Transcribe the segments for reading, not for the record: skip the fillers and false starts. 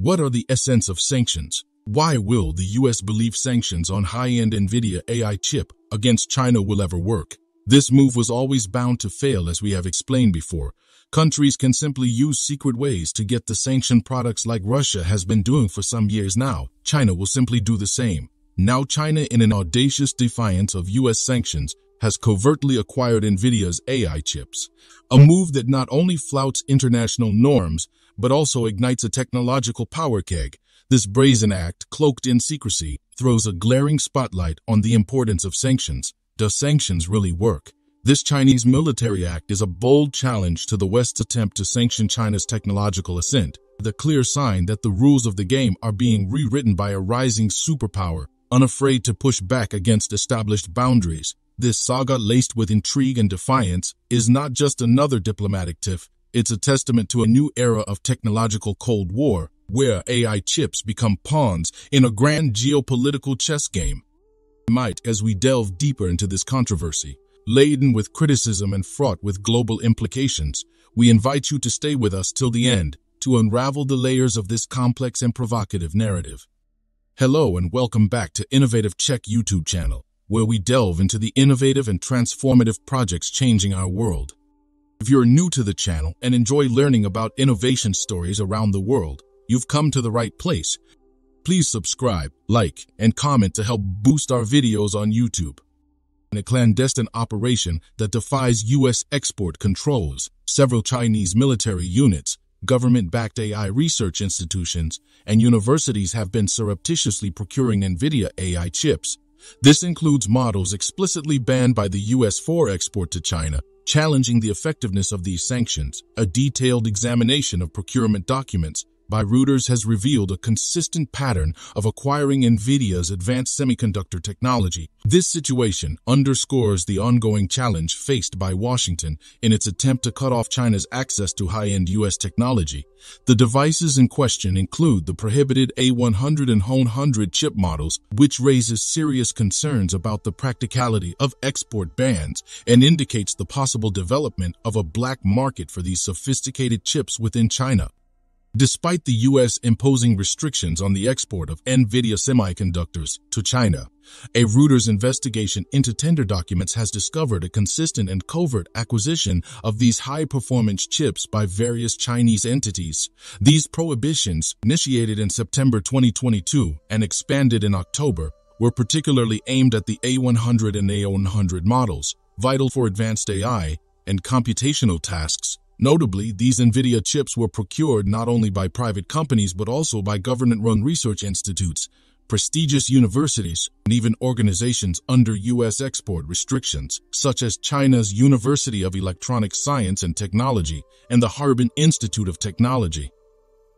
What are the essence of sanctions? Why will the US believe sanctions on high-end Nvidia AI chip against China will ever work? This move was always bound to fail, as we have explained before. Countries can simply use secret ways to get the sanctioned products like Russia has been doing for some years now. China will simply do the same. Now China, in an audacious defiance of US sanctions, has covertly acquired Nvidia's AI chips, a move that not only flouts international norms, but also ignites a technological power keg. This brazen act, cloaked in secrecy, throws a glaring spotlight on the importance of sanctions. Does sanctions really work? This Chinese military act is a bold challenge to the West's attempt to sanction China's technological ascent, the clear sign that the rules of the game are being rewritten by a rising superpower, unafraid to push back against established boundaries. This saga, laced with intrigue and defiance, is not just another diplomatic tiff. It's a testament to a new era of technological Cold War, where AI chips become pawns in a grand geopolitical chess game. As we delve deeper into this controversy, laden with criticism and fraught with global implications, we invite you to stay with us till the end to unravel the layers of this complex and provocative narrative. Hello and welcome back to Innovative Check YouTube channel, where we delve into the innovative and transformative projects changing our world. If you're new to the channel and enjoy learning about innovation stories around the world, you've come to the right place. Please subscribe, like, and comment to help boost our videos on YouTube. In a clandestine operation that defies U.S. export controls, several Chinese military units, government-backed AI research institutions, and universities have been surreptitiously procuring Nvidia AI chips. This includes models explicitly banned by the U.S. for export to China, challenging the effectiveness of these sanctions. A detailed examination of procurement documents by Reuters has revealed a consistent pattern of acquiring Nvidia's advanced semiconductor technology. This situation underscores the ongoing challenge faced by Washington in its attempt to cut off China's access to high-end U.S. technology. The devices in question include the prohibited A100 and A100 chip models, which raises serious concerns about the practicality of export bans and indicates the possible development of a black market for these sophisticated chips within China. Despite the U.S. imposing restrictions on the export of Nvidia semiconductors to China, a Reuters investigation into tender documents has discovered a consistent and covert acquisition of these high-performance chips by various Chinese entities. These prohibitions, initiated in September 2022 and expanded in October, were particularly aimed at the A100 and A100 models, vital for advanced AI and computational tasks. Notably, these Nvidia chips were procured not only by private companies but also by government-run research institutes, prestigious universities, and even organizations under U.S. export restrictions, such as China's University of Electronic Science and Technology and the Harbin Institute of Technology.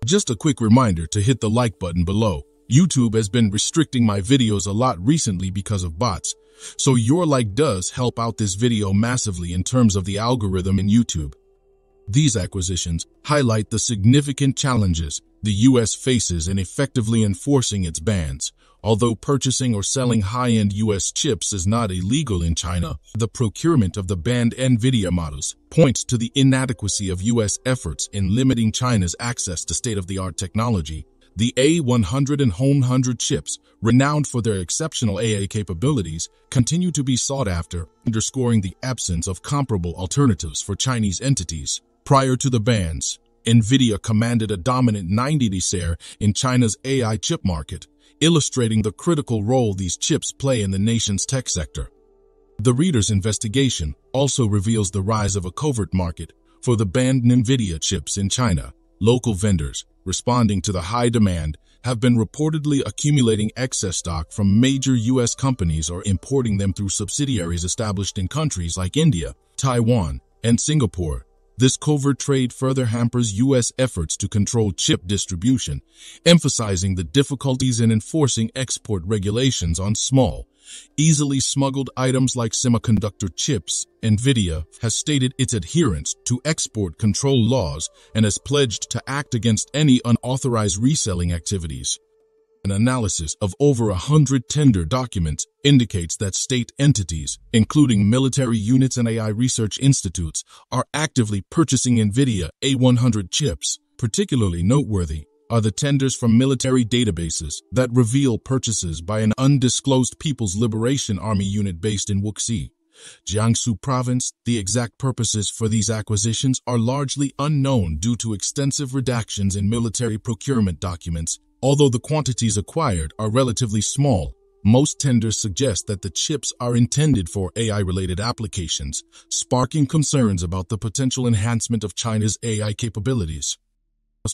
Just a quick reminder to hit the like button below. YouTube has been restricting my videos a lot recently because of bots, so your like does help out this video massively in terms of the algorithm in YouTube. These acquisitions highlight the significant challenges the U.S. faces in effectively enforcing its bans. Although purchasing or selling high-end U.S. chips is not illegal in China, the procurement of the banned Nvidia models points to the inadequacy of U.S. efforts in limiting China's access to state-of-the-art technology. The A100 and A100 chips, renowned for their exceptional AI capabilities, continue to be sought after, underscoring the absence of comparable alternatives for Chinese entities. Prior to the bans, Nvidia commanded a dominant 90% share in China's AI chip market, illustrating the critical role these chips play in the nation's tech sector. The Reuters investigation also reveals the rise of a covert market for the banned Nvidia chips in China. Local vendors, responding to the high demand, have been reportedly accumulating excess stock from major U.S. companies or importing them through subsidiaries established in countries like India, Taiwan, and Singapore. This covert trade further hampers U.S. efforts to control chip distribution, emphasizing the difficulties in enforcing export regulations on small, easily smuggled items like semiconductor chips. Nvidia has stated its adherence to export control laws and has pledged to act against any unauthorized reselling activities. An analysis of over 100 tender documents indicates that state entities, including military units and AI research institutes, are actively purchasing Nvidia A100 chips. Particularly noteworthy, are the tenders from military databases that reveal purchases by an undisclosed People's Liberation Army unit based in Wuxi, Jiangsu province. The exact purposes for these acquisitions are largely unknown due to extensive redactions in military procurement documents. Although the quantities acquired are relatively small, most tenders suggest that the chips are intended for AI-related applications, sparking concerns about the potential enhancement of China's AI capabilities.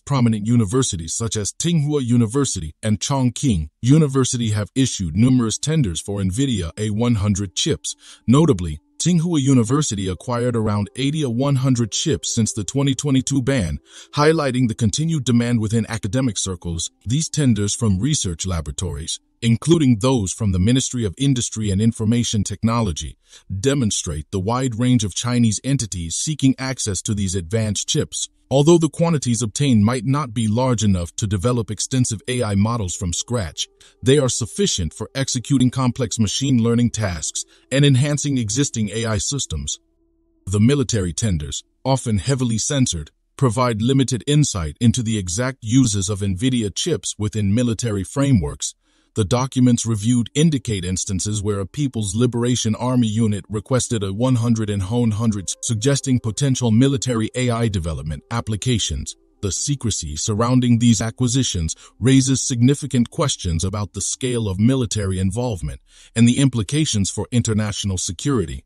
Prominent universities such as Tsinghua University and Chongqing University have issued numerous tenders for Nvidia A100 chips. Notably, Tsinghua University acquired around 80 A100 chips since the 2022 ban, highlighting the continued demand within academic circles. These tenders from research laboratories, including those from the Ministry of Industry and Information Technology, demonstrate the wide range of Chinese entities seeking access to these advanced chips. Although the quantities obtained might not be large enough to develop extensive AI models from scratch, they are sufficient for executing complex machine learning tasks and enhancing existing AI systems. The military tenders, often heavily censored, provide limited insight into the exact uses of Nvidia chips within military frameworks. The documents reviewed indicate instances where a People's Liberation Army unit requested a 100 and 100, suggesting potential military AI development applications. The secrecy surrounding these acquisitions raises significant questions about the scale of military involvement and the implications for international security.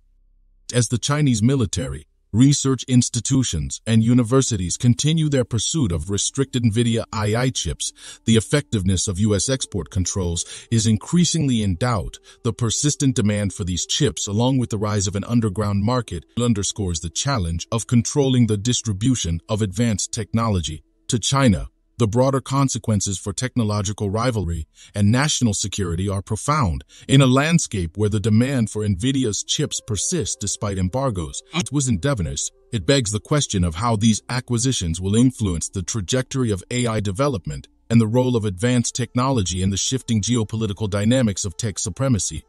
As the Chinese military, research institutions, and universities continue their pursuit of restricted Nvidia A.I chips, the effectiveness of U.S. export controls is increasingly in doubt. The persistent demand for these chips, along with the rise of an underground market, underscores the challenge of controlling the distribution of advanced technology to China. The broader consequences for technological rivalry and national security are profound. In a landscape where the demand for Nvidia's chips persists despite embargoes, it wasn't Defiance. It begs the question of how these acquisitions will influence the trajectory of AI development and the role of advanced technology in the shifting geopolitical dynamics of tech supremacy.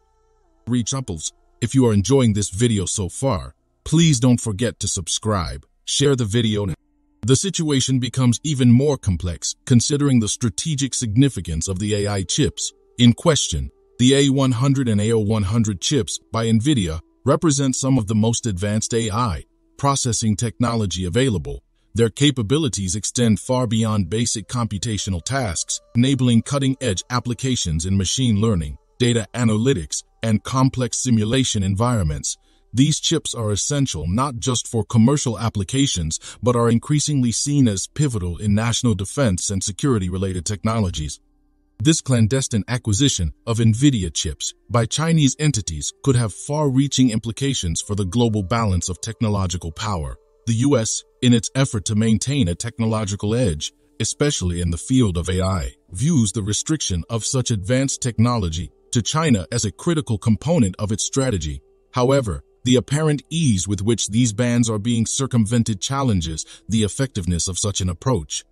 If you are enjoying this video so far, please don't forget to subscribe, share the video. The situation becomes even more complex considering the strategic significance of the AI chips in question. The A100 and A0100 chips by Nvidia represent some of the most advanced AI processing technology available. Their capabilities extend far beyond basic computational tasks, enabling cutting-edge applications in machine learning, data analytics, and complex simulation environments. These chips are essential not just for commercial applications, but are increasingly seen as pivotal in national defense and security-related technologies. This clandestine acquisition of Nvidia chips by Chinese entities could have far-reaching implications for the global balance of technological power. The U.S., in its effort to maintain a technological edge, especially in the field of AI, views the restriction of such advanced technology to China as a critical component of its strategy. However, the apparent ease with which these bans are being circumvented challenges the effectiveness of such an approach.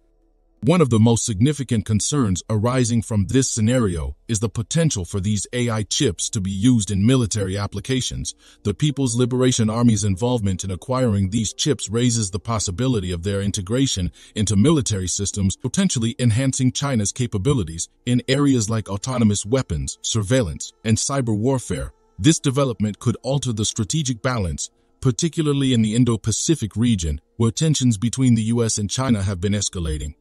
One of the most significant concerns arising from this scenario is the potential for these AI chips to be used in military applications. The People's Liberation Army's involvement in acquiring these chips raises the possibility of their integration into military systems, potentially enhancing China's capabilities in areas like autonomous weapons, surveillance, and cyber warfare. This development could alter the strategic balance, particularly in the Indo-Pacific region, where tensions between the U.S. and China have been escalating.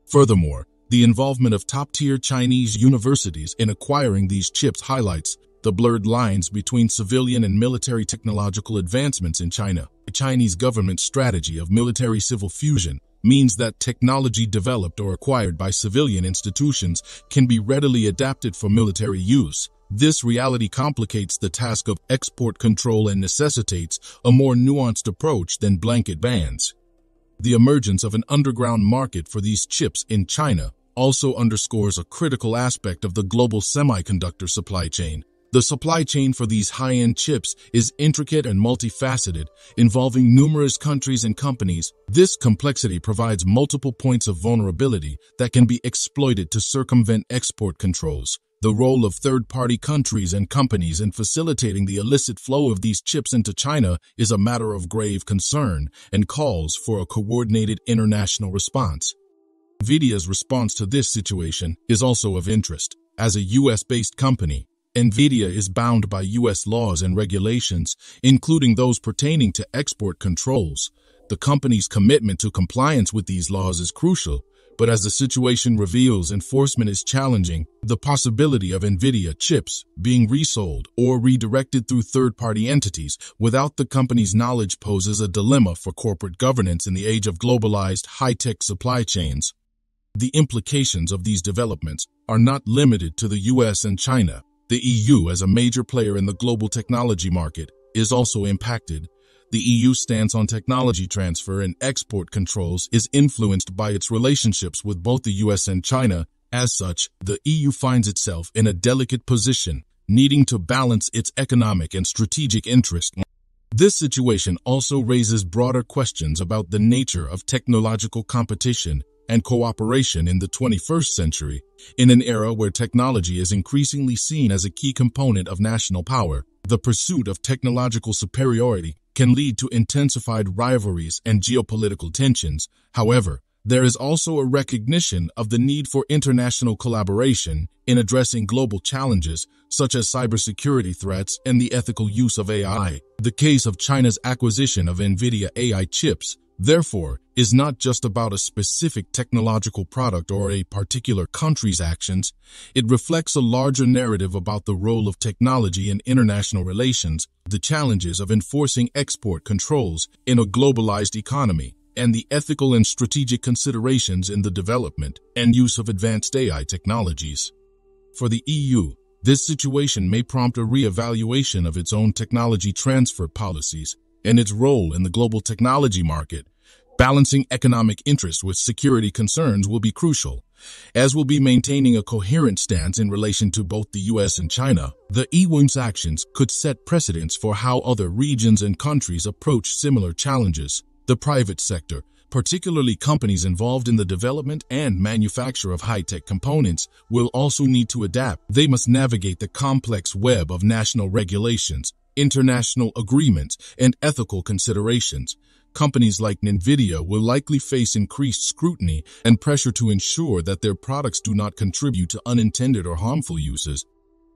Furthermore, the involvement of top-tier Chinese universities in acquiring these chips highlights the blurred lines between civilian and military technological advancements in China. The Chinese government's strategy of military-civil fusion means that technology developed or acquired by civilian institutions can be readily adapted for military use. This reality complicates the task of export control and necessitates a more nuanced approach than blanket bans. The emergence of an underground market for these chips in China also underscores a critical aspect of the global semiconductor supply chain. The supply chain for these high-end chips is intricate and multifaceted, involving numerous countries and companies. This complexity provides multiple points of vulnerability that can be exploited to circumvent export controls. The role of third-party countries and companies in facilitating the illicit flow of these chips into China is a matter of grave concern and calls for a coordinated international response. Nvidia's response to this situation is also of interest. As a US-based company, Nvidia is bound by US laws and regulations, including those pertaining to export controls. The company's commitment to compliance with these laws is crucial, but as the situation reveals, enforcement is challenging. The possibility of Nvidia chips being resold or redirected through third-party entities without the company's knowledge poses a dilemma for corporate governance in the age of globalized high-tech supply chains. The implications of these developments are not limited to the US and China. The EU, as a major player in the global technology market, is also impacted. The EU stance on technology transfer and export controls is influenced by its relationships with both the US and China. As such, the EU finds itself in a delicate position, needing to balance its economic and strategic interests. This situation also raises broader questions about the nature of technological competition and cooperation in the 21st century. In an era where technology is increasingly seen as a key component of national power, the pursuit of technological superiority can lead to intensified rivalries and geopolitical tensions. However, there is also a recognition of the need for international collaboration in addressing global challenges such as cybersecurity threats and the ethical use of AI. The case of China's acquisition of Nvidia AI chips, therefore, is not just about a specific technological product or a particular country's actions. It reflects a larger narrative about the role of technology in international relations, the challenges of enforcing export controls in a globalized economy, and the ethical and strategic considerations in the development and use of advanced AI technologies. For the EU, this situation may prompt a re-evaluation of its own technology transfer policies and its role in the global technology market. Balancing economic interests with security concerns will be crucial, as will be maintaining a coherent stance in relation to both the US and China. The EU's actions could set precedents for how other regions and countries approach similar challenges. The private sector, particularly companies involved in the development and manufacture of high-tech components, will also need to adapt. They must navigate the complex web of national regulations, international agreements, and ethical considerations. Companies like Nvidia will likely face increased scrutiny and pressure to ensure that their products do not contribute to unintended or harmful uses.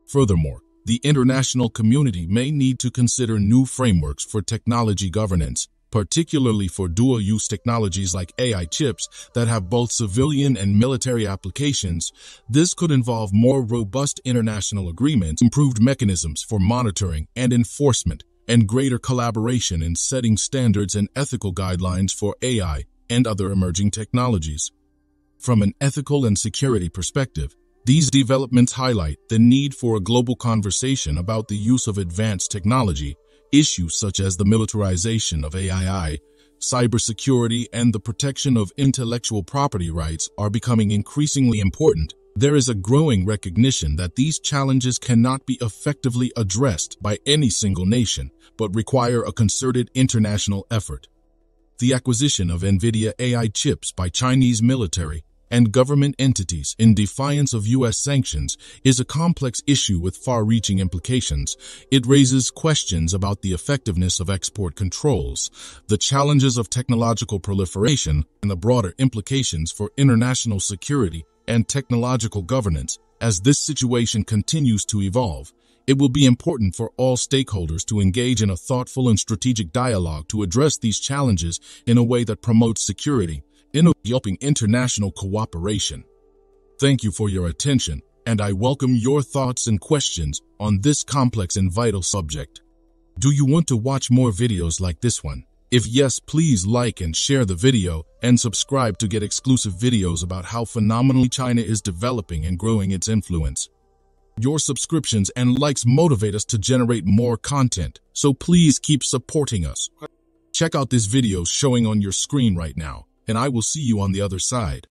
Furthermore, the international community may need to consider new frameworks for technology governance, particularly for dual-use technologies like AI chips that have both civilian and military applications. This could involve more robust international agreements, improved mechanisms for monitoring and enforcement, and greater collaboration in setting standards and ethical guidelines for AI and other emerging technologies. From an ethical and security perspective, these developments highlight the need for a global conversation about the use of advanced technology. Issues such as the militarization of AI, cybersecurity, and the protection of intellectual property rights are becoming increasingly important. There is a growing recognition that these challenges cannot be effectively addressed by any single nation, but require a concerted international effort. The acquisition of Nvidia AI chips by Chinese military and government entities in defiance of US sanctions is a complex issue with far-reaching implications. It raises questions about the effectiveness of export controls, the challenges of technological proliferation, and the broader implications for international security and technological governance. As this situation continues to evolve, it will be important for all stakeholders to engage in a thoughtful and strategic dialogue to address these challenges in a way that promotes security, helping international cooperation. Thank you for your attention, and I welcome your thoughts and questions on this complex and vital subject. Do you want to watch more videos like this one? If yes, please like and share the video and subscribe to get exclusive videos about how phenomenally China is developing and growing its influence. Your subscriptions and likes motivate us to generate more content, so please keep supporting us. Check out this video showing on your screen right now, and I will see you on the other side.